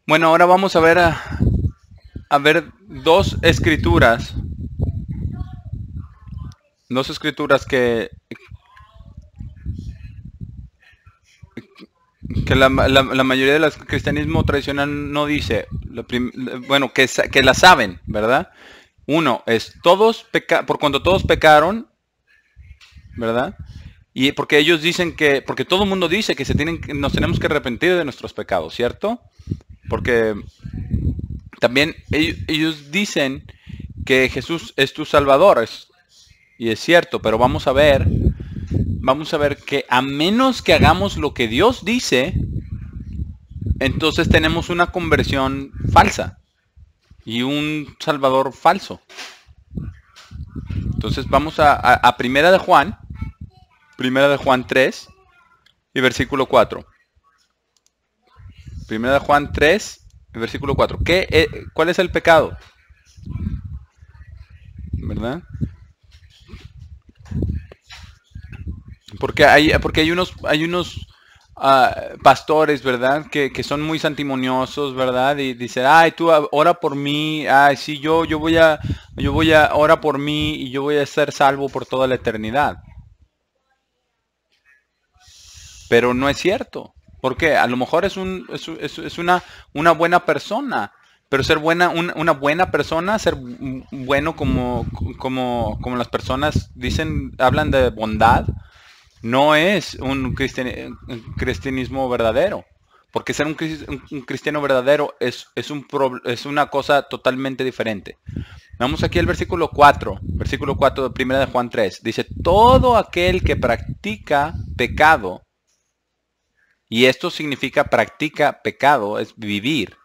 Bueno, ahora vamos a ver dos escrituras que la mayoría del cristianismo tradicional no dice. Bueno, que la saben, ¿verdad? Uno es por cuanto todos pecaron, ¿verdad? Y porque ellos dicen porque todo el mundo dice que nos tenemos que arrepentir de nuestros pecados, ¿cierto? Porque también ellos dicen que Jesús es tu Salvador, y es cierto, pero vamos a ver que a menos que hagamos lo que Dios dice, entonces tenemos una conversión falsa y un Salvador falso. Entonces vamos a Primera de Juan 3 y versículo 4. Primera de Juan 3 y versículo 4. ¿Cuál es el pecado? ¿Verdad? Porque hay unos pastores, ¿verdad? Que son muy santimoniosos, ¿verdad? Y dicen, ay, tú ora por mí, ay, sí, yo voy a orar por mí y yo voy a ser salvo por toda la eternidad. Pero no es cierto. Porque a lo mejor es una buena persona. Pero ser una buena persona, ser bueno como las personas dicen, hablan de bondad, no es un cristianismo verdadero. Porque ser un cristiano verdadero es una cosa totalmente diferente. Vamos aquí al versículo 4 de 1 de Juan 3. Dice, todo aquel que practica pecado, y esto significa practica pecado, es vivir,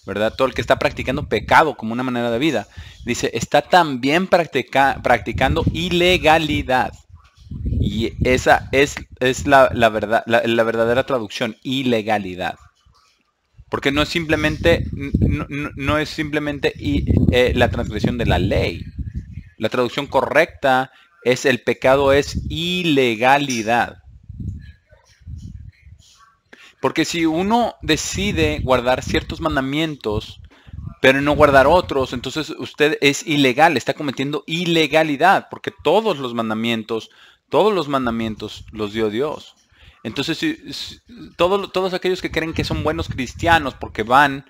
¿verdad? Todo el que está practicando pecado como una manera de vida, dice, está también practicando ilegalidad. Y esa es la verdadera traducción, ilegalidad. Porque no es simplemente, no es simplemente la transgresión de la ley. La traducción correcta es el pecado es ilegalidad. Porque si uno decide guardar ciertos mandamientos, pero no guardar otros, entonces usted es ilegal, está cometiendo ilegalidad, porque todos los mandamientos los dio Dios. Entonces, todos aquellos que creen que son buenos cristianos porque van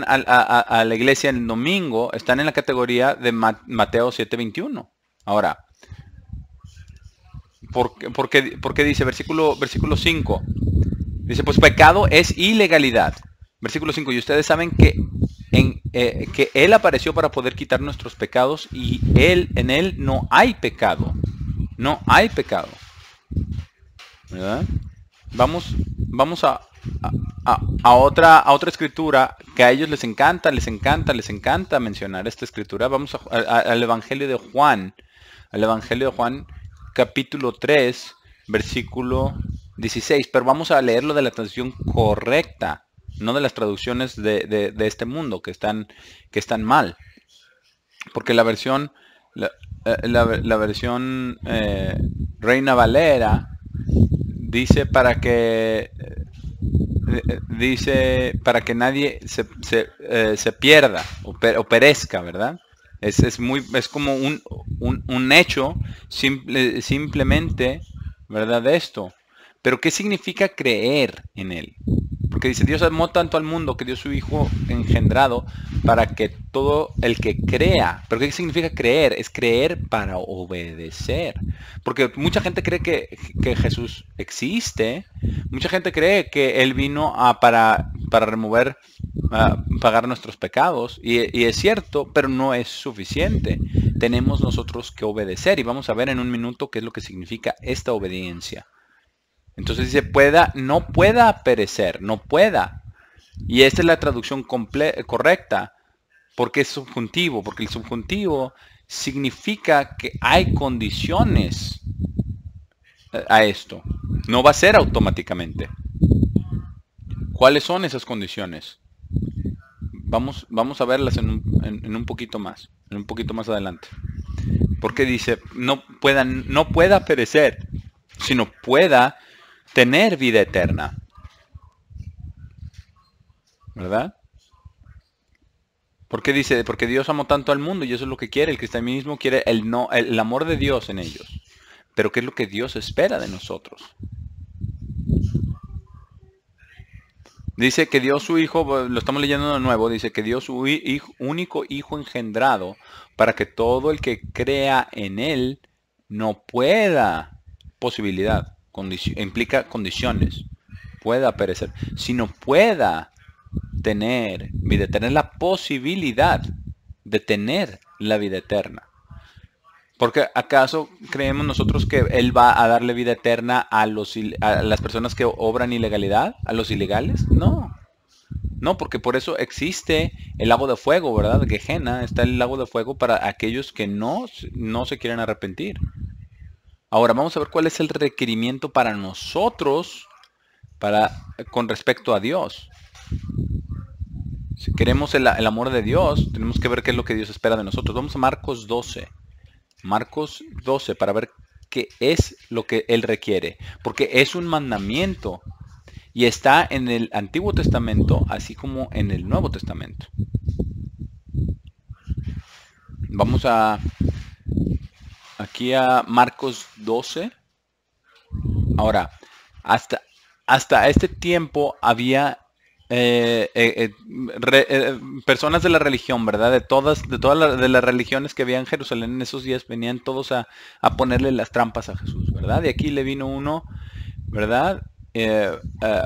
a la iglesia el domingo, están en la categoría de Mateo 7:21. Ahora, ¿por qué dice versículo 5? Dice, pues pecado es ilegalidad. Versículo 5, y ustedes saben que Él apareció para poder quitar nuestros pecados y en Él no hay pecado. No hay pecado. ¿Verdad? Vamos a otra escritura que a ellos les encanta mencionar esta escritura. Vamos al Evangelio de Juan. Al Evangelio de Juan, capítulo 3, versículo 16. Pero vamos a leerlo de la traducción correcta, no de las traducciones de este mundo que están mal. Porque la versión Reina Valera dice para que nadie se pierda o perezca, ¿verdad? Es como un hecho simplemente, ¿verdad? De esto. Pero ¿qué significa creer en Él? Porque dice, Dios amó tanto al mundo que dio su Hijo engendrado para que todo el que crea. ¿Pero qué significa creer? Es creer para obedecer. Porque mucha gente cree que Jesús existe. Mucha gente cree que Él vino para remover, pagar nuestros pecados. Y es cierto, pero no es suficiente. Tenemos nosotros que obedecer. Y vamos a ver en un minuto qué es lo que significa esta obediencia. Entonces dice, no pueda perecer, no pueda. Y esta es la traducción correcta, porque es subjuntivo, porque el subjuntivo significa que hay condiciones a esto. No va a ser automáticamente. ¿Cuáles son esas condiciones? Vamos a verlas en un poquito más adelante. Porque dice, no pueda perecer, sino pueda tener vida eterna. ¿verdad? ¿Por qué dice? Porque Dios amó tanto al mundo y eso es lo que quiere. El cristianismo quiere el amor de Dios en ellos. Pero ¿qué es lo que Dios espera de nosotros? Dice que dio su hijo, lo estamos leyendo de nuevo, dice que dio su único hijo engendrado para que todo el que crea en él no pueda, posibilidad, implica condiciones, pueda perecer, sino pueda tener vida, tener la posibilidad de tener la vida eterna. Porque ¿acaso creemos nosotros que Él va a darle vida eterna a las personas que obran ilegalidad? ¿A los ilegales? No. No, porque por eso existe el lago de fuego, ¿verdad? Gehenna, está el lago de fuego para aquellos que no se quieren arrepentir. Ahora vamos a ver cuál es el requerimiento para nosotros con respecto a Dios. Si queremos el amor de Dios, tenemos que ver qué es lo que Dios espera de nosotros. Vamos a Marcos 12. Marcos 12 para ver qué es lo que Él requiere. Porque es un mandamiento y está en el Antiguo Testamento así como en el Nuevo Testamento. Vamos aquí a Marcos 12. Ahora, hasta este tiempo había personas de la religión, ¿verdad? De todas las religiones que había en Jerusalén en esos días, venían todos a ponerle las trampas a Jesús, ¿verdad? Y aquí le vino uno, ¿verdad?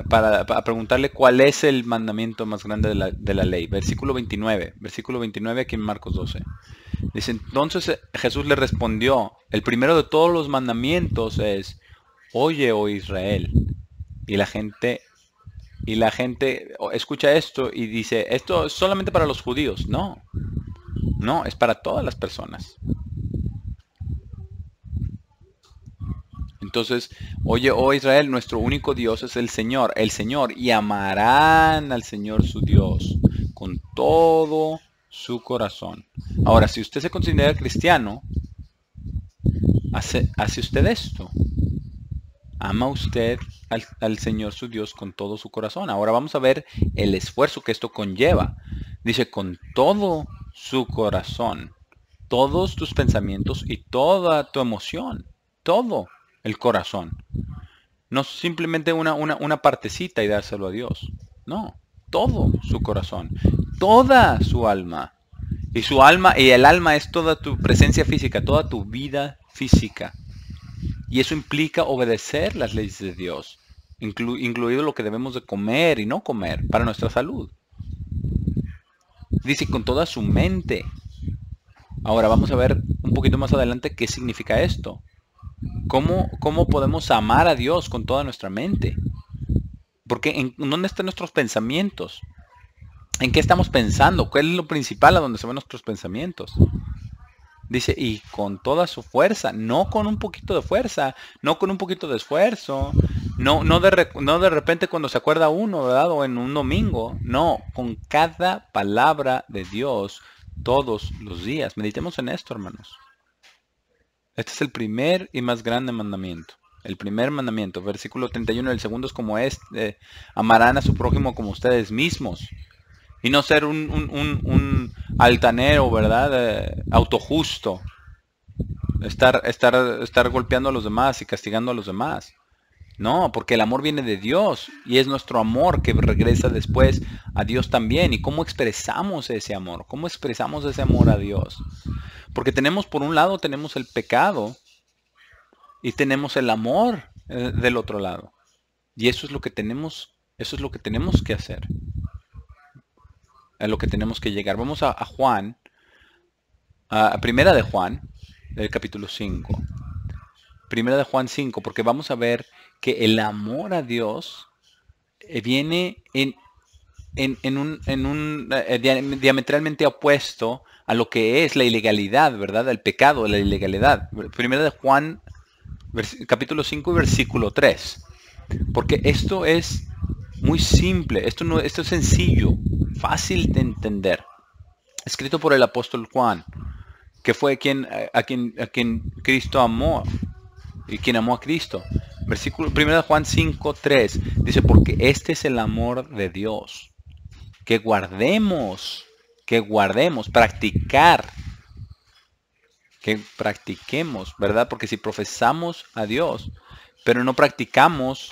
Para preguntarle cuál es el mandamiento más grande de la ley. Versículo 29 aquí en Marcos 12. Dice, entonces Jesús le respondió, el primero de todos los mandamientos es, oye, oh Israel. Y la gente escucha esto y dice, esto es solamente para los judíos. No, es para todas las personas. Entonces, oye, oh Israel, nuestro único Dios es el Señor, y amarán al Señor su Dios con todo su corazón. Ahora, si usted se considera cristiano, hace usted esto. Ama usted al Señor su Dios con todo su corazón. Ahora vamos a ver el esfuerzo que esto conlleva. Dice, con todo su corazón, todos tus pensamientos y toda tu emoción, todo el corazón. No simplemente una partecita y dárselo a Dios. No, todo su corazón, toda su alma. Y su alma, y el alma es toda tu presencia física, toda tu vida física. Y eso implica obedecer las leyes de Dios, incluido lo que debemos de comer y no comer para nuestra salud. Dice con toda su mente. Ahora vamos a ver un poquito más adelante qué significa esto. ¿Cómo podemos amar a Dios con toda nuestra mente? Porque ¿dónde están nuestros pensamientos? ¿En qué estamos pensando? ¿Cuál es lo principal a donde se van nuestros pensamientos? Dice, y con toda su fuerza, no con un poquito de fuerza, no con un poquito de esfuerzo, no de repente cuando se acuerda uno, ¿verdad? O en un domingo, no, con cada palabra de Dios todos los días. Meditemos en esto, hermanos. Este es el primer y más grande mandamiento. El primer mandamiento, versículo 31, el segundo es como este, amarán a su prójimo como ustedes mismos. Y no ser un altanero, ¿verdad? Autojusto. Estar golpeando a los demás y castigando a los demás. No, porque el amor viene de Dios y es nuestro amor que regresa después a Dios también. ¿Y cómo expresamos ese amor? ¿Cómo expresamos ese amor a Dios? Porque por un lado tenemos el pecado y tenemos el amor del otro lado. Y eso es lo que tenemos que hacer. A lo que tenemos que llegar. Vamos a Juan, a Primera de Juan, del capítulo 5. Primera de Juan 5, porque vamos a ver que el amor a Dios viene diametralmente opuesto a lo que es la ilegalidad, ¿verdad? El pecado, la ilegalidad. Primera de Juan, capítulo 5 y versículo 3. Porque esto es muy simple, esto es sencillo, fácil de entender. Escrito por el apóstol Juan, que fue a quien Cristo amó y quien amó a Cristo. Versículo 1 Juan 5:3 dice, porque este es el amor de Dios, practicar, que practiquemos, ¿verdad? Porque si profesamos a Dios, pero no practicamos,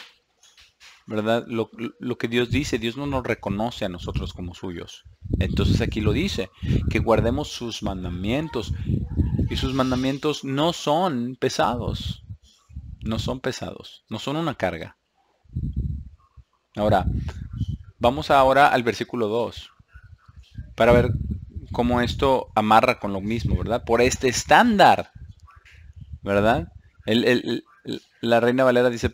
¿verdad? Lo que Dios dice, Dios no nos reconoce a nosotros como suyos. Entonces aquí lo dice, que guardemos sus mandamientos. Y sus mandamientos no son pesados. No son pesados. No son una carga. Ahora, vamos ahora al versículo 2. Para ver cómo esto amarra con lo mismo, ¿verdad? Por este estándar, ¿verdad? La Reina Valera dice,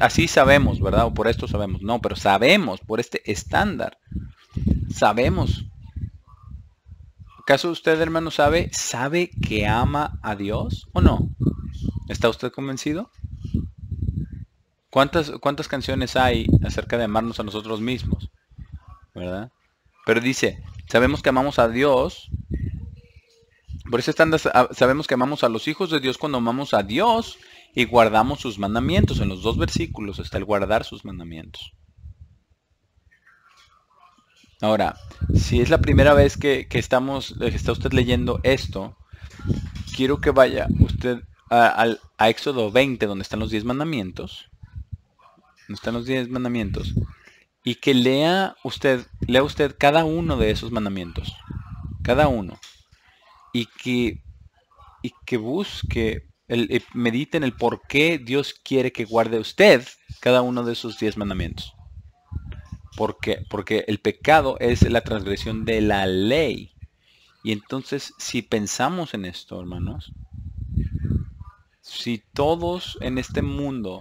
así sabemos, ¿verdad? O por esto sabemos. No, pero sabemos, por este estándar. Sabemos. ¿Acaso usted, hermano, sabe que ama a Dios o no? ¿Está usted convencido? ¿Cuántas canciones hay acerca de amarnos a nosotros mismos? ¿Verdad? Pero dice, sabemos que amamos a Dios. Por ese estándar sabemos que amamos a los hijos de Dios cuando amamos a Dios y guardamos sus mandamientos. En los dos versículos está el guardar sus mandamientos. Ahora, si es la primera vez que está usted leyendo esto, quiero que vaya usted a Éxodo 20, donde están los 10 mandamientos. Donde están los 10 mandamientos. Y que lea usted cada uno de esos mandamientos. Cada uno. Y que busque, medite en el por qué Dios quiere que guarde usted cada uno de esos 10 mandamientos. ¿Por qué? Porque el pecado es la transgresión de la ley. Y entonces, si pensamos en esto, hermanos, si todos en este mundo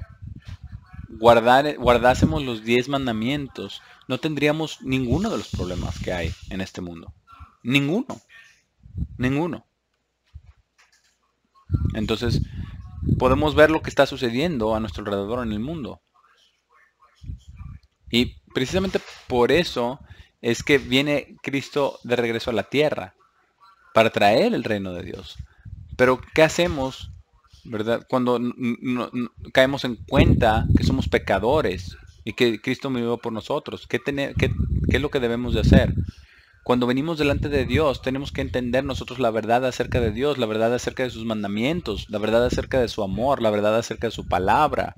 guardásemos los 10 mandamientos, no tendríamos ninguno de los problemas que hay en este mundo. Ninguno. Entonces, podemos ver lo que está sucediendo a nuestro alrededor en el mundo. Y precisamente por eso es que viene Cristo de regreso a la tierra, para traer el reino de Dios. Pero, ¿qué hacemos, verdad? Cuando caemos en cuenta que somos pecadores y que Cristo murió por nosotros. ¿Qué es lo que debemos de hacer? Cuando venimos delante de Dios, tenemos que entender nosotros la verdad acerca de Dios, la verdad acerca de sus mandamientos, la verdad acerca de su amor, la verdad acerca de su palabra.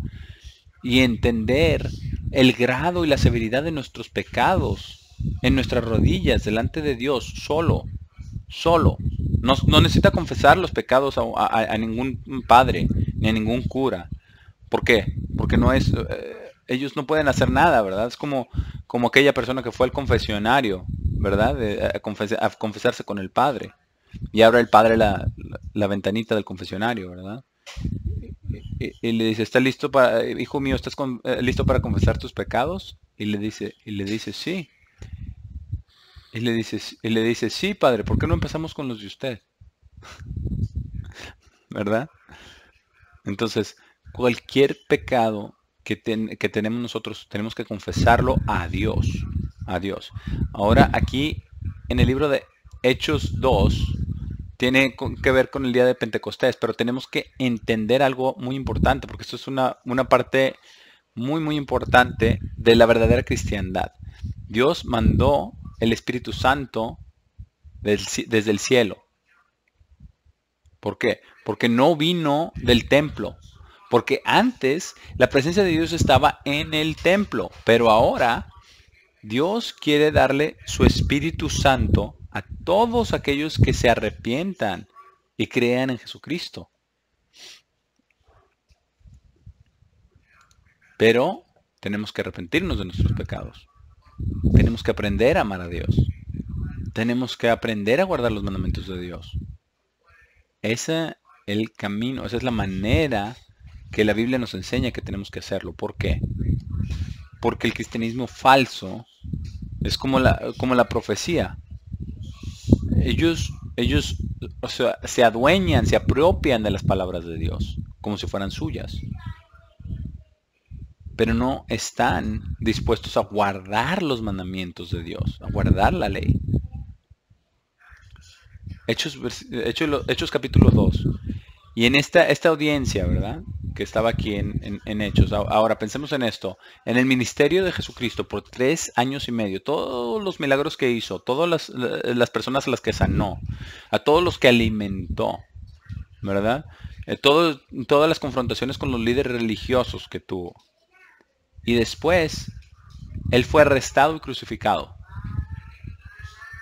Y entender el grado y la severidad de nuestros pecados en nuestras rodillas delante de Dios, solo. No necesita confesar los pecados a ningún padre ni a ningún cura. ¿Por qué? Porque ellos no pueden hacer nada, ¿verdad? Es como aquella persona que fue al confesionario, ¿verdad? A confesarse con el padre. Y abre el padre la ventanita del confesionario, ¿verdad? Y le dice, ¿estás listo hijo mío, estás listo para confesar tus pecados? Y le dice, sí. Y le dice, sí, padre, ¿por qué no empezamos con los de usted? ¿Verdad? Entonces, cualquier pecado que tenemos nosotros, tenemos que confesarlo a Dios. A Dios. Ahora, aquí, en el libro de Hechos 2, tiene que ver con el día de Pentecostés, pero tenemos que entender algo muy importante, porque esto es una parte muy, muy importante de la verdadera cristiandad. Dios mandó el Espíritu Santo desde el cielo. ¿Por qué? Porque no vino del templo. Porque antes la presencia de Dios estaba en el templo, pero ahora Dios quiere darle su Espíritu Santo a todos aquellos que se arrepientan y crean en Jesucristo. Pero tenemos que arrepentirnos de nuestros pecados. Tenemos que aprender a amar a Dios. Tenemos que aprender a guardar los mandamientos de Dios. Ese es el camino, esa es la manera que la Biblia nos enseña que tenemos que hacerlo. ¿Por qué? Porque el cristianismo falso es como la profecía. Ellos se adueñan, se apropian de las palabras de Dios, como si fueran suyas. Pero no están dispuestos a guardar los mandamientos de Dios, a guardar la ley. Hechos capítulo 2. Y en esta audiencia, ¿verdad? que estaba aquí en Hechos. Ahora pensemos en esto. En el ministerio de Jesucristo por 3 años y medio, todos los milagros que hizo, todas las personas a las que sanó, a todos los que alimentó, ¿verdad? Todas las confrontaciones con los líderes religiosos que tuvo. Y después, él fue arrestado y crucificado.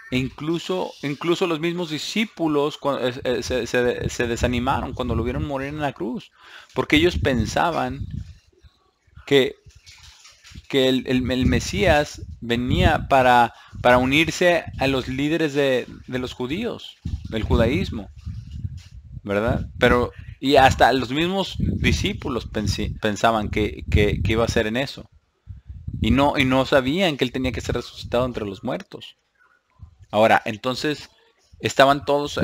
E incluso los mismos discípulos se desanimaron cuando lo vieron morir en la cruz. Porque ellos pensaban que el Mesías venía para unirse a los líderes de los judíos, del judaísmo, ¿verdad? Y hasta los mismos discípulos pensaban que iba a ser en eso. Y no sabían que él tenía que ser resucitado entre los muertos. Ahora, entonces estaban todos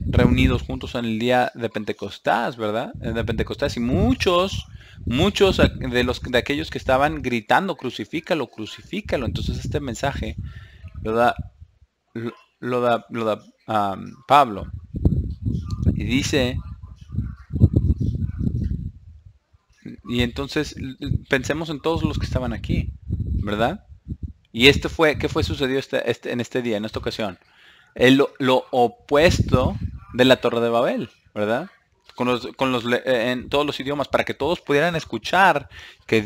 reunidos juntos en el día de Pentecostés, ¿verdad? De Pentecostés, y muchos de aquellos que estaban gritando, crucifícalo, crucifícalo. Entonces este mensaje lo da Pablo. Y dice, y entonces pensemos en todos los que estaban aquí, ¿verdad? Y ¿qué sucedió en este día, en esta ocasión? Lo opuesto de la Torre de Babel, ¿verdad? En todos los idiomas, para que todos pudieran escuchar que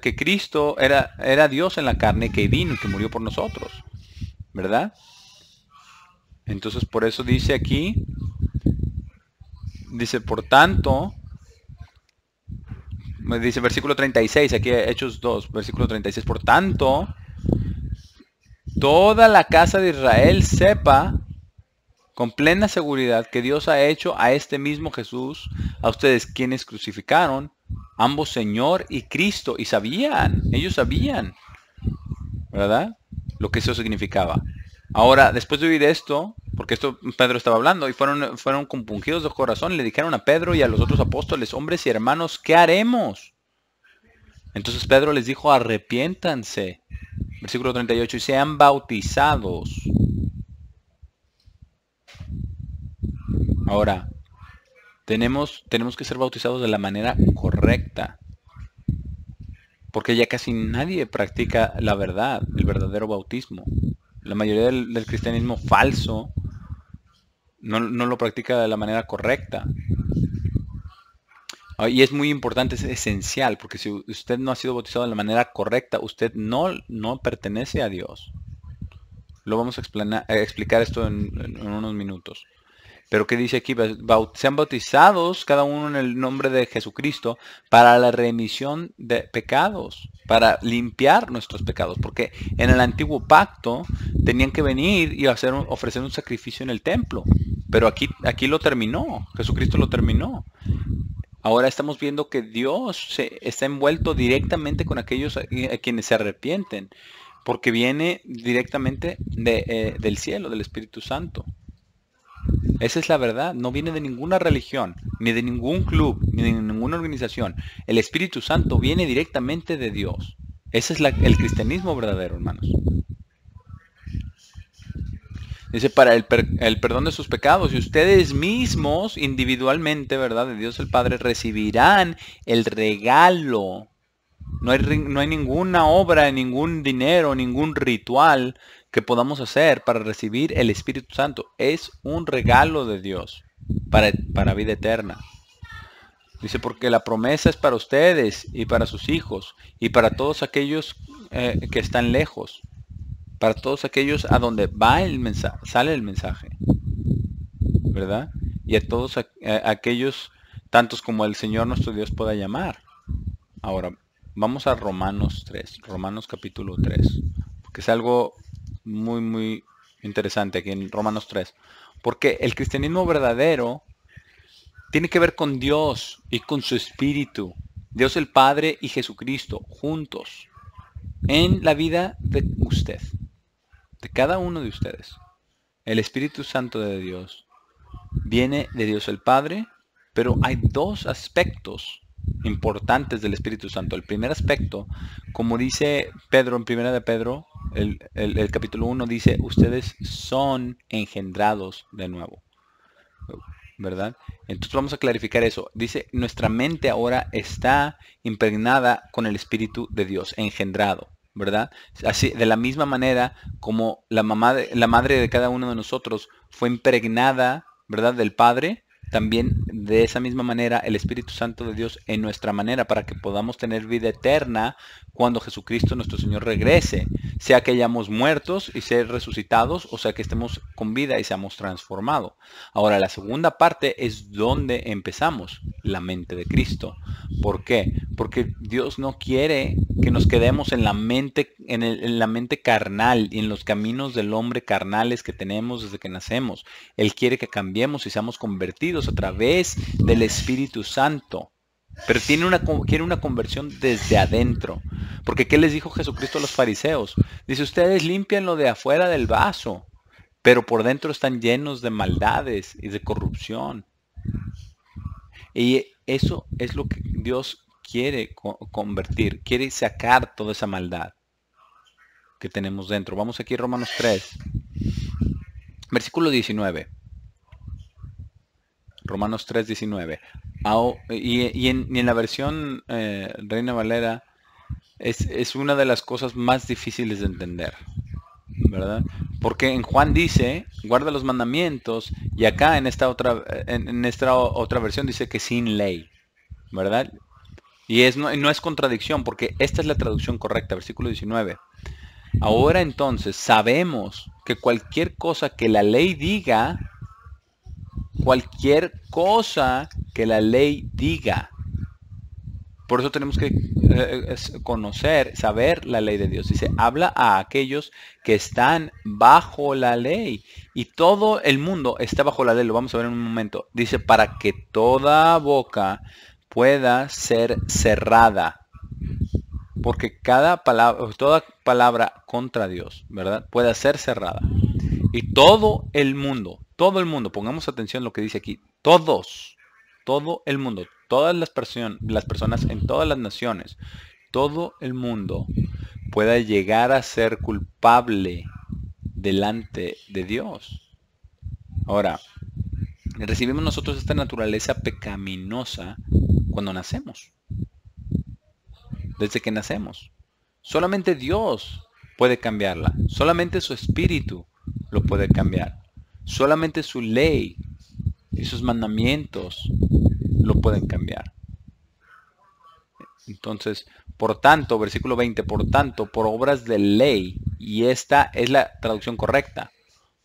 que Cristo era Dios en la carne, que vino y que murió por nosotros, ¿verdad? Entonces por eso dice aquí, dice, por tanto, dice versículo 36, aquí Hechos 2, versículo 36, por tanto, toda la casa de Israel sepa con plena seguridad que Dios ha hecho a este mismo Jesús, a ustedes quienes crucificaron, ambos Señor y Cristo, y ellos sabían, ¿verdad? Lo que eso significaba. Ahora, después de oír esto, porque esto Pedro estaba hablando, y fueron compungidos de corazón, le dijeron a Pedro y a los otros apóstoles, hombres y hermanos, ¿qué haremos? Entonces Pedro les dijo, arrepiéntanse, versículo 38, y sean bautizados. Ahora, tenemos que ser bautizados de la manera correcta, porque ya casi nadie practica la verdad, el verdadero bautismo. La mayoría del cristianismo falso no lo practica de la manera correcta. Y es muy importante, es esencial, porque si usted no ha sido bautizado de la manera correcta, usted no pertenece a Dios. Lo vamos a explicar esto en unos minutos. Pero ¿qué dice aquí? Sean bautizados cada uno en el nombre de Jesucristo para la remisión de pecados, para limpiar nuestros pecados. Porque en el antiguo pacto tenían que venir y ofrecer un sacrificio en el templo. Pero aquí lo terminó, Jesucristo lo terminó. Ahora estamos viendo que Dios está envuelto directamente con aquellos a quienes se arrepienten. Porque viene directamente del cielo, del Espíritu Santo. Esa es la verdad, no viene de ninguna religión, ni de ningún club, ni de ninguna organización. El Espíritu Santo viene directamente de Dios. Ese es el cristianismo verdadero, hermanos. Dice, para el perdón de sus pecados, y ustedes mismos, individualmente, ¿verdad? De Dios el Padre, recibirán el regalo. No hay ninguna obra, ningún dinero, ningún ritual que podamos hacer para recibir el Espíritu Santo. Es un regalo de Dios para vida eterna. Dice, porque la promesa es para ustedes y para sus hijos y para todos aquellos que están lejos, para todos aquellos a donde sale el mensaje, ¿verdad? Y a todos aquellos, tantos como el Señor nuestro Dios pueda llamar. Ahora, vamos a Romanos 3, Romanos capítulo 3, porque es algo muy, muy interesante aquí en Romanos 3. Porque el cristianismo verdadero tiene que ver con Dios y con su Espíritu. Dios el Padre y Jesucristo juntos en la vida de usted, de cada uno de ustedes. El Espíritu Santo de Dios viene de Dios el Padre, pero hay dos aspectos importantes del Espíritu Santo. El primer aspecto, como dice Pedro en primera de Pedro, el capítulo 1 dice, ustedes son engendrados de nuevo. ¿verdad? Entonces vamos a clarificar eso. Dice, nuestra mente ahora está impregnada con el Espíritu de Dios, engendrado, ¿verdad? Así, de la misma manera como la madre de cada uno de nosotros fue impregnada, ¿verdad? Del Padre, también de esa misma manera el Espíritu Santo de Dios en nuestra manera para que podamos tener vida eterna cuando Jesucristo nuestro Señor regrese, sea que hayamos muertos y ser resucitados, o sea que estemos con vida y seamos transformados. Ahora, la segunda parte es donde empezamos, la mente de Cristo. ¿Por qué? Porque Dios no quiere que nos quedemos en la mente, en la mente carnal y en los caminos del hombre carnales que tenemos desde que nacemos. Él quiere que cambiemos y seamos convertidos a través del Espíritu Santo. Pero quiere una conversión desde adentro. Porque ¿qué les dijo Jesucristo a los fariseos? Dice, ustedes limpian lo de afuera del vaso, pero por dentro están llenos de maldades y de corrupción. Y eso es lo que Dios quiere convertir, quiere sacar toda esa maldad que tenemos dentro. Vamos aquí a Romanos 3, versículo 19. Romanos 3, 19. Y en la versión Reina Valera es una de las cosas más difíciles de entender, ¿verdad? Porque en Juan dice, guarda los mandamientos, y acá en esta otra versión dice que sin ley, ¿verdad? Y no es contradicción, porque esta es la traducción correcta, versículo 19. Ahora entonces sabemos que cualquier cosa que la ley diga, por eso tenemos que conocer, saber la ley de Dios. Dice, habla a aquellos que están bajo la ley. Y todo el mundo está bajo la ley, lo vamos a ver en un momento. Dice, para que toda boca pueda ser cerrada. Porque toda palabra contra Dios, ¿verdad? Pueda ser cerrada. Y todo el mundo, pongamos atención a lo que dice aquí, todo el mundo, todas las personas en todas las naciones, todo el mundo pueda llegar a ser culpable delante de Dios. Ahora, recibimos nosotros esta naturaleza pecaminosa cuando nacemos. Desde que nacemos. Solamente Dios puede cambiarla. Solamente su Espíritu lo puede cambiar. Solamente su ley y sus mandamientos lo pueden cambiar. Entonces, por tanto, versículo 20, por tanto, por obras de ley, y esta es la traducción correcta,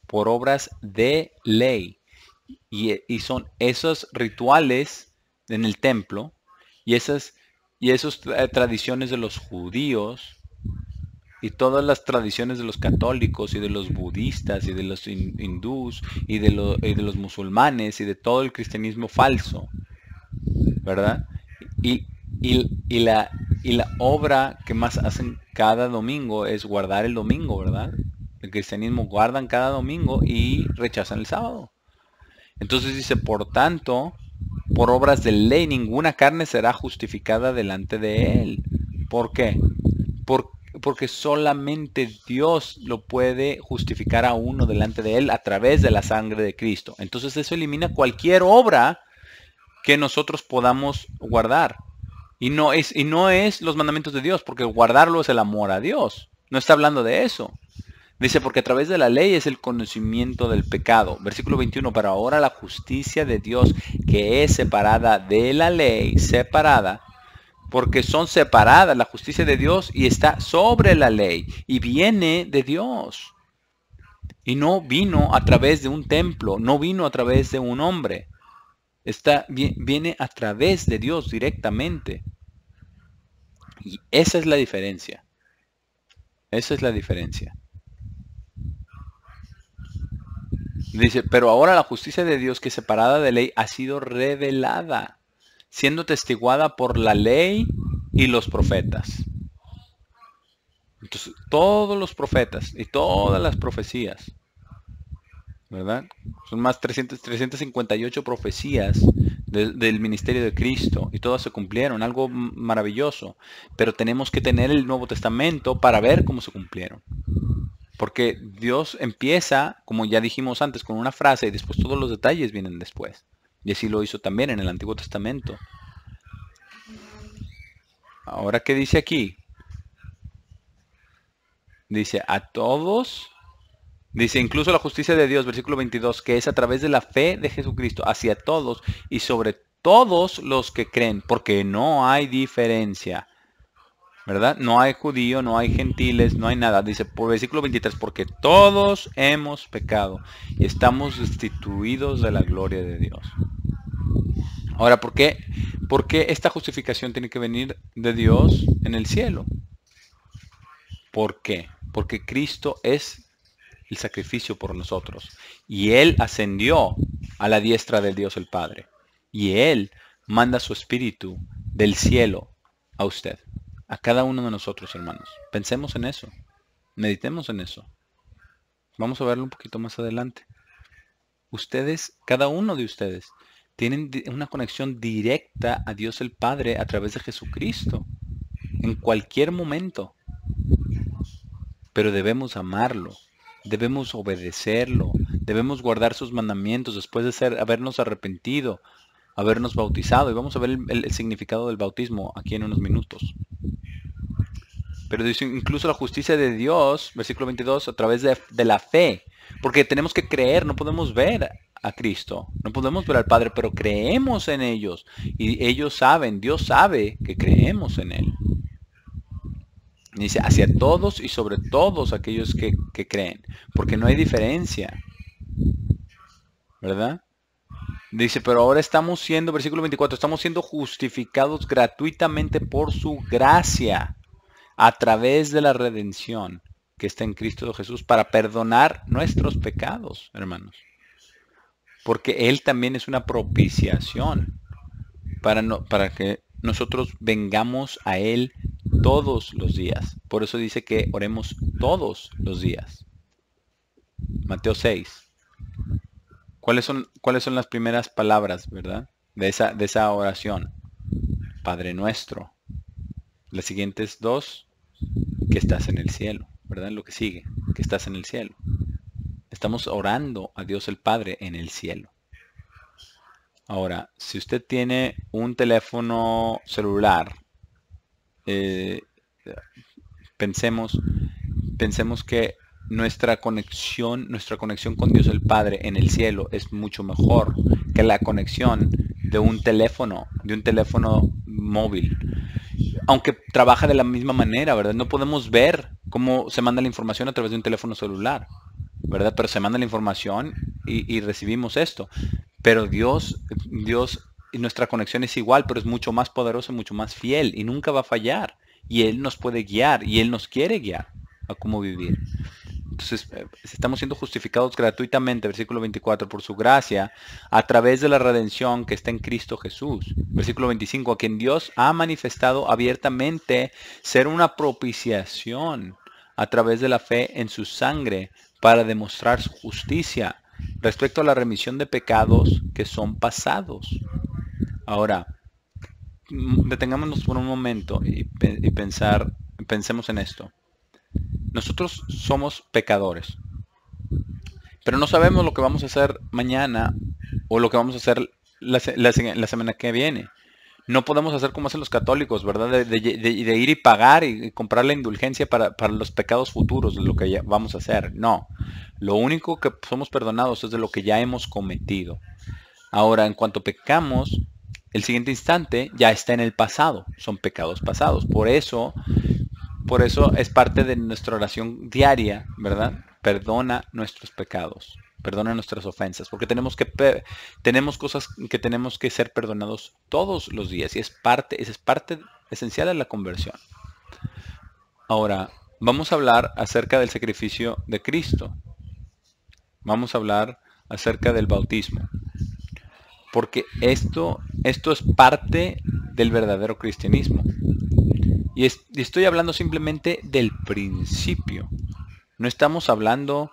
por obras de ley, y son esos rituales en el templo, y esas tradiciones de los judíos, y todas las tradiciones de los católicos y de los budistas y de los hindús y de los musulmanes y de todo el cristianismo falso, ¿verdad? Y la obra que más hacen cada domingo es guardar el domingo, ¿verdad? El cristianismo guardan cada domingo y rechazan el sábado. Entonces dice, por tanto, por obras de ley ninguna carne será justificada delante de él. ¿Por qué? Porque solamente Dios lo puede justificar a uno delante de él a través de la sangre de Cristo. Entonces eso elimina cualquier obra que nosotros podamos guardar. Y no es los mandamientos de Dios, porque guardarlo es el amor a Dios. No está hablando de eso. Dice, porque a través de la ley es el conocimiento del pecado. Versículo 21, pero ahora la justicia de Dios, que es separada de la ley, porque son separadas la justicia de Dios y está sobre la ley y viene de Dios. Y no vino a través de un templo, no vino a través de un hombre. Viene a través de Dios directamente. Y esa es la diferencia. Esa es la diferencia. Dice, pero ahora la justicia de Dios que es separada de ley ha sido revelada, siendo testiguada por la ley y los profetas. Entonces, todos los profetas y todas las profecías, ¿verdad? Son más 358 profecías del ministerio de Cristo y todas se cumplieron, algo maravilloso. Pero tenemos que tener el Nuevo Testamento para ver cómo se cumplieron. Porque Dios empieza, como ya dijimos antes, con una frase y después todos los detalles vienen después. Y así lo hizo también en el Antiguo Testamento. Ahora, ¿qué dice aquí? Dice, a todos, dice, incluso la justicia de Dios, versículo 22, que es a través de la fe de Jesucristo, hacia todos y sobre todos los que creen, porque no hay diferencia, ¿verdad? No hay judío, no hay gentiles, no hay nada. Dice, por versículo 23, porque todos hemos pecado y estamos destituidos de la gloria de Dios. Ahora, ¿por qué esta justificación tiene que venir de Dios en el cielo? ¿Por qué? Porque Cristo es el sacrificio por nosotros. Y Él ascendió a la diestra del Dios el Padre. Y Él manda su Espíritu del cielo a usted, a cada uno de nosotros, hermanos. Pensemos en eso. Meditemos en eso. Vamos a verlo un poquito más adelante. Ustedes, cada uno de ustedes, tienen una conexión directa a Dios el Padre a través de Jesucristo. En cualquier momento. Pero debemos amarlo, debemos obedecerlo, debemos guardar sus mandamientos después de habernos arrepentido, habernos bautizado. Y vamos a ver el significado del bautismo aquí en unos minutos. Pero dice incluso la justicia de Dios, versículo 22, a través de la fe. Porque tenemos que creer, no podemos ver a Cristo, no podemos ver al Padre, pero creemos en ellos. Y ellos saben, Dios sabe que creemos en Él. Dice, hacia todos y sobre todos aquellos que creen, porque no hay diferencia, ¿verdad? Dice, pero ahora estamos siendo, versículo 24, estamos siendo justificados gratuitamente por su gracia, a través de la redención que está en Cristo Jesús, para perdonar nuestros pecados, hermanos. Porque Él también es una propiciación para que nosotros vengamos a Él todos los días. Por eso dice que oremos todos los días. Mateo 6. ¿Cuáles son las primeras palabras, verdad? De esa oración. Padre nuestro. Las siguientes dos, que estás en el cielo, ¿verdad? Lo que sigue, que estás en el cielo. Estamos orando a Dios el Padre en el cielo. Ahora, si usted tiene un teléfono celular, pensemos que nuestra conexión con Dios el Padre en el cielo es mucho mejor que la conexión de un teléfono móvil. Aunque trabaja de la misma manera, ¿verdad? No podemos ver cómo se manda la información a través de un teléfono celular, ¿verdad? Pero se manda la información y recibimos esto. Pero Dios, nuestra conexión es igual, pero es mucho más poderosa, mucho más fiel y nunca va a fallar. Y Él nos puede guiar y Él nos quiere guiar a cómo vivir. Entonces, estamos siendo justificados gratuitamente, versículo 24, por su gracia, a través de la redención que está en Cristo Jesús. Versículo 25, a quien Dios ha manifestado abiertamente ser una propiciación a través de la fe en su sangre para demostrar su justicia respecto a la remisión de pecados que son pasados. Ahora, detengámonos por un momento y pensemos en esto. Nosotros somos pecadores, pero no sabemos lo que vamos a hacer mañana o lo que vamos a hacer la semana que viene. No podemos hacer como hacen los católicos, ¿verdad? De ir y pagar y comprar la indulgencia para los pecados futuros, de lo que ya vamos a hacer. No, lo único que somos perdonados es de lo que ya hemos cometido. Ahora, en cuanto pecamos, el siguiente instante ya está en el pasado, son pecados pasados. Por eso es parte de nuestra oración diaria, ¿verdad? Perdona nuestros pecados, perdona nuestras ofensas, porque tenemos cosas que tenemos que ser perdonados todos los días y esa es parte esencial de la conversión. Ahora, vamos a hablar acerca del sacrificio de Cristo. Vamos a hablar acerca del bautismo, porque esto es parte del verdadero cristianismo. Y estoy hablando simplemente del principio. No estamos hablando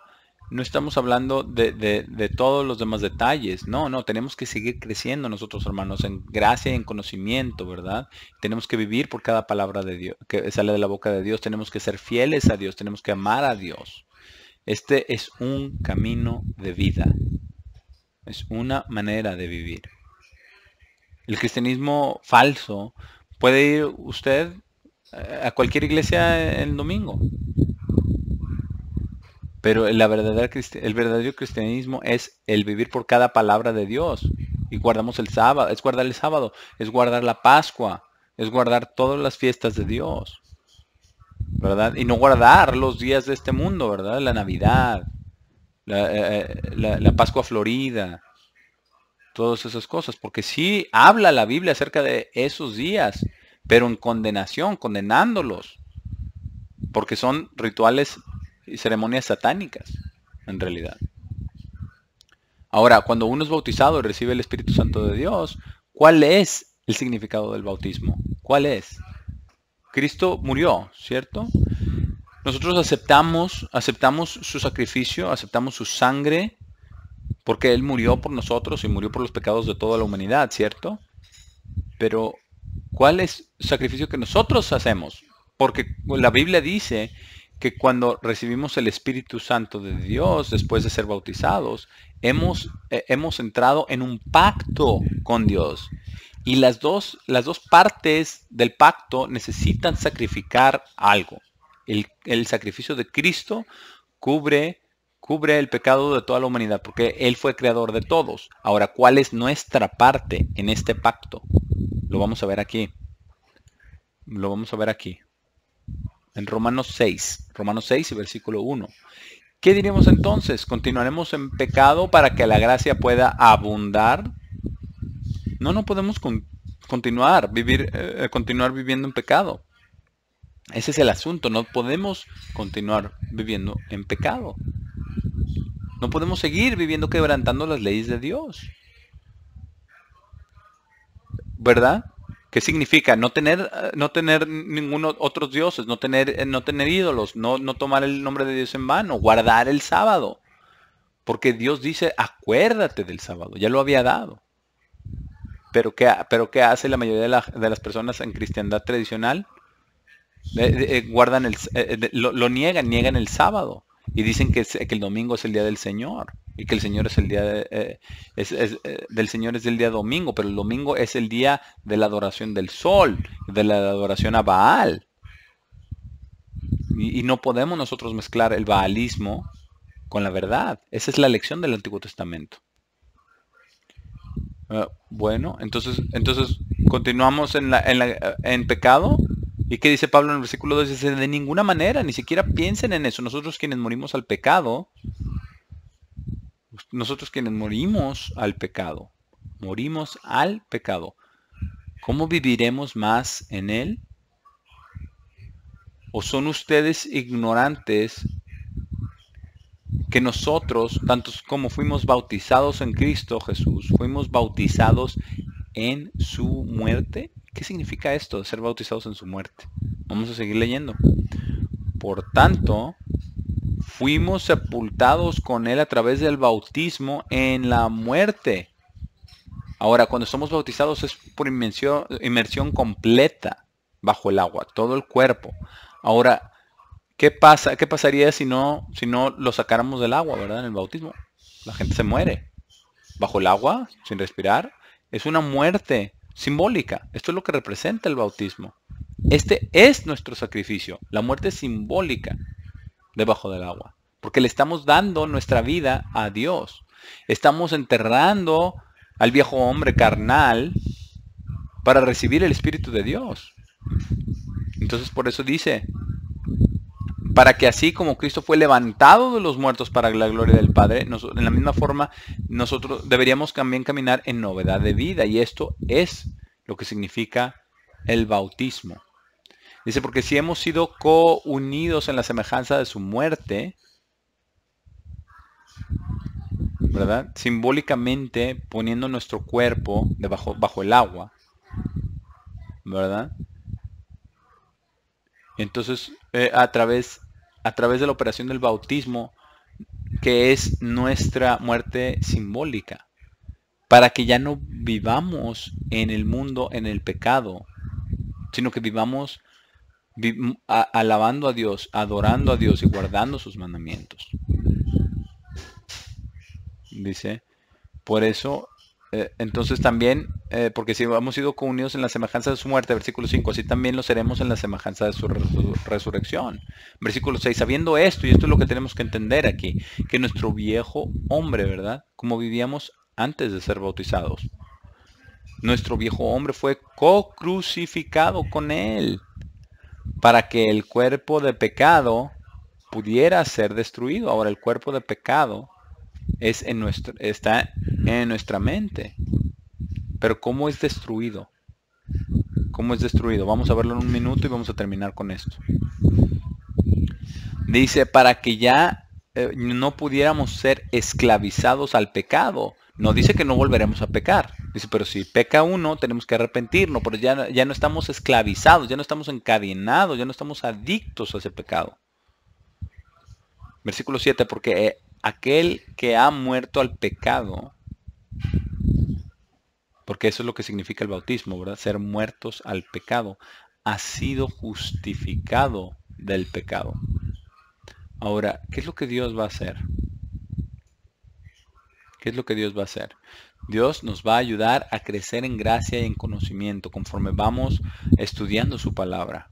de todos los demás detalles. No, tenemos que seguir creciendo nosotros, hermanos, en gracia y en conocimiento, ¿verdad? Tenemos que vivir por cada palabra de Dios que sale de la boca de Dios. Tenemos que ser fieles a Dios, tenemos que amar a Dios. Este es un camino de vida. Es una manera de vivir. El cristianismo falso, puede ir usted a cualquier iglesia el domingo. Pero el verdadero cristianismo es el vivir por cada palabra de Dios. Y guardamos el sábado, es guardar el sábado, es guardar la Pascua, es guardar todas las fiestas de Dios, ¿verdad? Y no guardar los días de este mundo, ¿verdad? La Navidad, la Pascua Florida, todas esas cosas. Porque sí habla la Biblia acerca de esos días, pero en condenación, condenándolos. Porque son rituales y ceremonias satánicas, en realidad. Ahora, cuando uno es bautizado y recibe el Espíritu Santo de Dios, ¿cuál es el significado del bautismo? ¿Cuál es? Cristo murió, ¿cierto? Nosotros aceptamos su sacrificio, aceptamos su sangre, porque Él murió por nosotros y murió por los pecados de toda la humanidad, ¿cierto? Pero, ¿cuál es el sacrificio que nosotros hacemos? Porque la Biblia dice que cuando recibimos el Espíritu Santo de Dios, después de ser bautizados, hemos entrado en un pacto con Dios. Y las dos partes del pacto necesitan sacrificar algo. El sacrificio de Cristo cubre el pecado de toda la humanidad, porque Él fue creador de todos. Ahora, ¿cuál es nuestra parte en este pacto? Lo vamos a ver aquí. Lo vamos a ver aquí. En Romanos 6 y versículo 1. ¿Qué diríamos entonces? ¿Continuaremos en pecado para que la gracia pueda abundar? No podemos continuar viviendo en pecado. Ese es el asunto. No podemos continuar viviendo en pecado. No podemos seguir viviendo quebrantando las leyes de Dios. ¿Verdad? ¿Qué significa? No tener ninguno otros dioses, no tener ídolos, no tomar el nombre de Dios en vano, guardar el sábado. Porque Dios dice, acuérdate del sábado, ya lo había dado. Pero ¿qué hace la mayoría de las personas en cristiandad tradicional? Lo niegan el sábado. Y dicen que el domingo es el día del Señor. Y que el Señor es el día del Señor es el día domingo. Pero el domingo es el día de la adoración del sol. De la adoración a Baal. Y no podemos nosotros mezclar el baalismo con la verdad. Esa es la lección del Antiguo Testamento. Bueno, entonces continuamos en pecado. ¿Y qué dice Pablo en el versículo 2? Dice, de ninguna manera, ni siquiera piensen en eso. Nosotros quienes morimos al pecado, morimos al pecado. ¿Cómo viviremos más en él? ¿O son ustedes ignorantes que nosotros, tantos como fuimos bautizados en Cristo Jesús, fuimos bautizados en su muerte? ¿Qué significa esto de ser bautizados en su muerte? Vamos a seguir leyendo. Por tanto, fuimos sepultados con Él a través del bautismo en la muerte. Ahora, cuando somos bautizados es por inmersión completa bajo el agua, todo el cuerpo. Ahora, ¿qué pasaría si no lo sacáramos del agua, verdad? En el bautismo. La gente se muere. Bajo el agua, sin respirar. Es una muerte simbólica. Esto es lo que representa el bautismo. Este es nuestro sacrificio. La muerte simbólica debajo del agua. Porque le estamos dando nuestra vida a Dios. Estamos enterrando al viejo hombre carnal para recibir el Espíritu de Dios. Entonces por eso dice, para que así como Cristo fue levantado de los muertos para la gloria del Padre, en la misma forma nosotros deberíamos también caminar en novedad de vida. Y esto es lo que significa el bautismo. Dice, porque si hemos sido co-unidos en la semejanza de su muerte, ¿verdad? Simbólicamente poniendo nuestro cuerpo bajo el agua, ¿verdad? Entonces, a través de la operación del bautismo, que es nuestra muerte simbólica, para que ya no vivamos en el mundo, en el pecado, sino que vivamos alabando a Dios, adorando a Dios y guardando sus mandamientos. Dice, por eso Entonces también, porque si hemos sido unidos en la semejanza de su muerte, versículo 5, así también lo seremos en la semejanza de su resurrección. Versículo 6, sabiendo esto, y esto es lo que tenemos que entender aquí, que nuestro viejo hombre, ¿verdad? Como vivíamos antes de ser bautizados, nuestro viejo hombre fue co-crucificado con él, para que el cuerpo de pecado pudiera ser destruido. Ahora el cuerpo de pecado está en nuestra mente. Pero ¿cómo es destruido? ¿Cómo es destruido? Vamos a verlo en un minuto y vamos a terminar con esto. Dice, para que ya no pudiéramos ser esclavizados al pecado. No dice que no volveremos a pecar. Dice, pero si peca uno, tenemos que arrepentirnos, pero ya no estamos esclavizados, ya no estamos encadenados, ya no estamos adictos a ese pecado. Versículo 7, porque aquel que ha muerto al pecado, porque eso es lo que significa el bautismo, ¿verdad? Ser muertos al pecado, ha sido justificado del pecado. Ahora, ¿qué es lo que Dios va a hacer? ¿Qué es lo que Dios va a hacer? Dios nos va a ayudar a crecer en gracia y en conocimiento conforme vamos estudiando su palabra.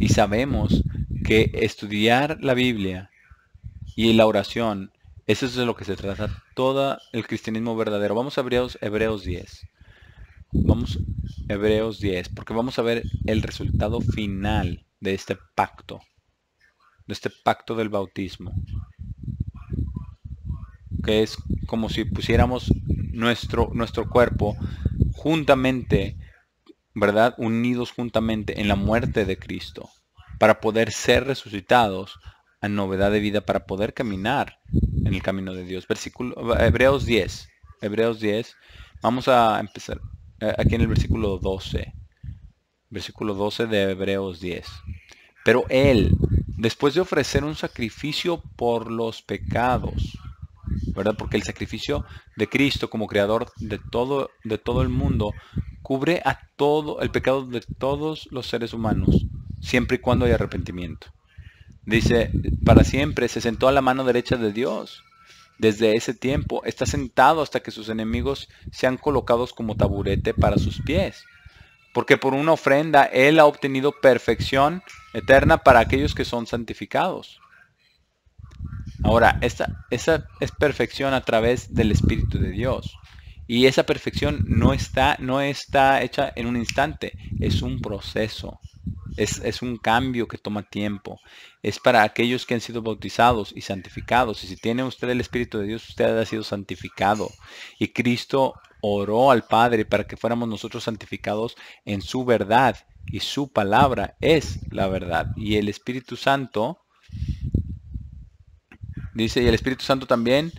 Y sabemos que estudiar la Biblia y la oración, eso es de lo que se trata todo el cristianismo verdadero. Vamos a Hebreos 10. Vamos a Hebreos 10, porque vamos a ver el resultado final de este pacto del bautismo, que es como si pusiéramos nuestro cuerpo juntamente, ¿verdad? Unidos juntamente en la muerte de Cristo, para poder ser resucitados a novedad de vida, para poder caminar en el camino de Dios. Hebreos 10. Vamos a empezar aquí en el versículo 12. Versículo 12 de Hebreos 10. Pero Él, después de ofrecer un sacrificio por los pecados, ¿verdad? Porque el sacrificio de Cristo como creador de todo el mundo cubre a todo el pecado de todos los seres humanos, siempre y cuando haya arrepentimiento. Dice, para siempre se sentó a la mano derecha de Dios. Desde ese tiempo está sentado hasta que sus enemigos sean colocados como taburete para sus pies. Porque por una ofrenda Él ha obtenido perfección eterna para aquellos que son santificados. Ahora, esa es perfección a través del Espíritu de Dios. Y esa perfección no está hecha en un instante, es un proceso. Es un cambio que toma tiempo. Es para aquellos que han sido bautizados y santificados. Y si tiene usted el Espíritu de Dios, usted ha sido santificado. Y Cristo oró al Padre para que fuéramos nosotros santificados en su verdad. Y su palabra es la verdad. Y el Espíritu Santo, dice, y el Espíritu Santo también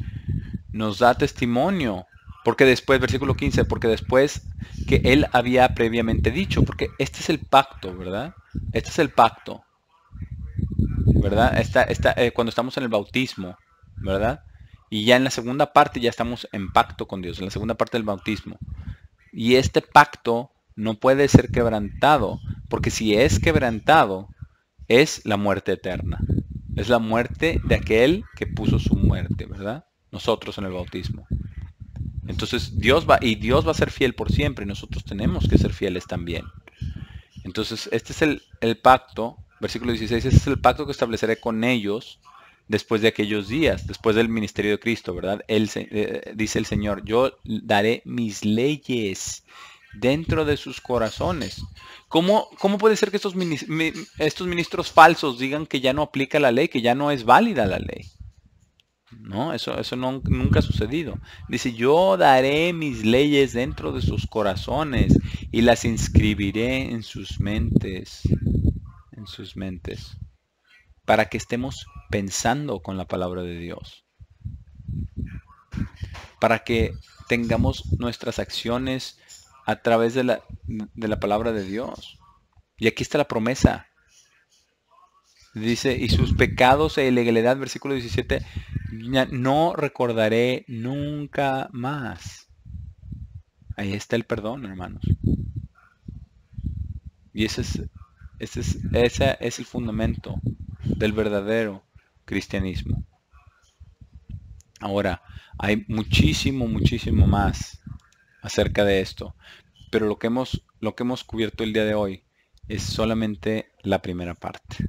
nos da testimonio. Porque después, versículo 15, porque después que Él había previamente dicho, porque este es el pacto, ¿verdad? Este es el pacto, ¿verdad? Cuando estamos en el bautismo, ¿verdad? Y ya en la segunda parte ya estamos en pacto con Dios, en la segunda parte del bautismo. Y este pacto no puede ser quebrantado, porque si es quebrantado, es la muerte eterna. Es la muerte de aquel que puso su muerte, ¿verdad? Nosotros en el bautismo. Entonces Dios va a ser fiel por siempre y nosotros tenemos que ser fieles también. Entonces este es el pacto, versículo 16, este es el pacto que estableceré con ellos después de aquellos días, después del ministerio de Cristo, ¿verdad? Dice el Señor, yo daré mis leyes dentro de sus corazones. ¿Cómo puede ser que estos ministros falsos digan que ya no aplica la ley, que ya no es válida la ley? No, eso nunca ha sucedido. Dice, yo daré mis leyes dentro de sus corazones y las inscribiré en sus mentes, para que estemos pensando con la palabra de Dios, para que tengamos nuestras acciones a través de la palabra de Dios. Y aquí está la promesa. Dice, y sus pecados e ilegalidad, versículo 17, no recordaré nunca más. Ahí está el perdón, hermanos. Y ese es el fundamento del verdadero cristianismo. Ahora, hay muchísimo más acerca de esto, pero lo que hemos cubierto el día de hoy es solamente la primera parte.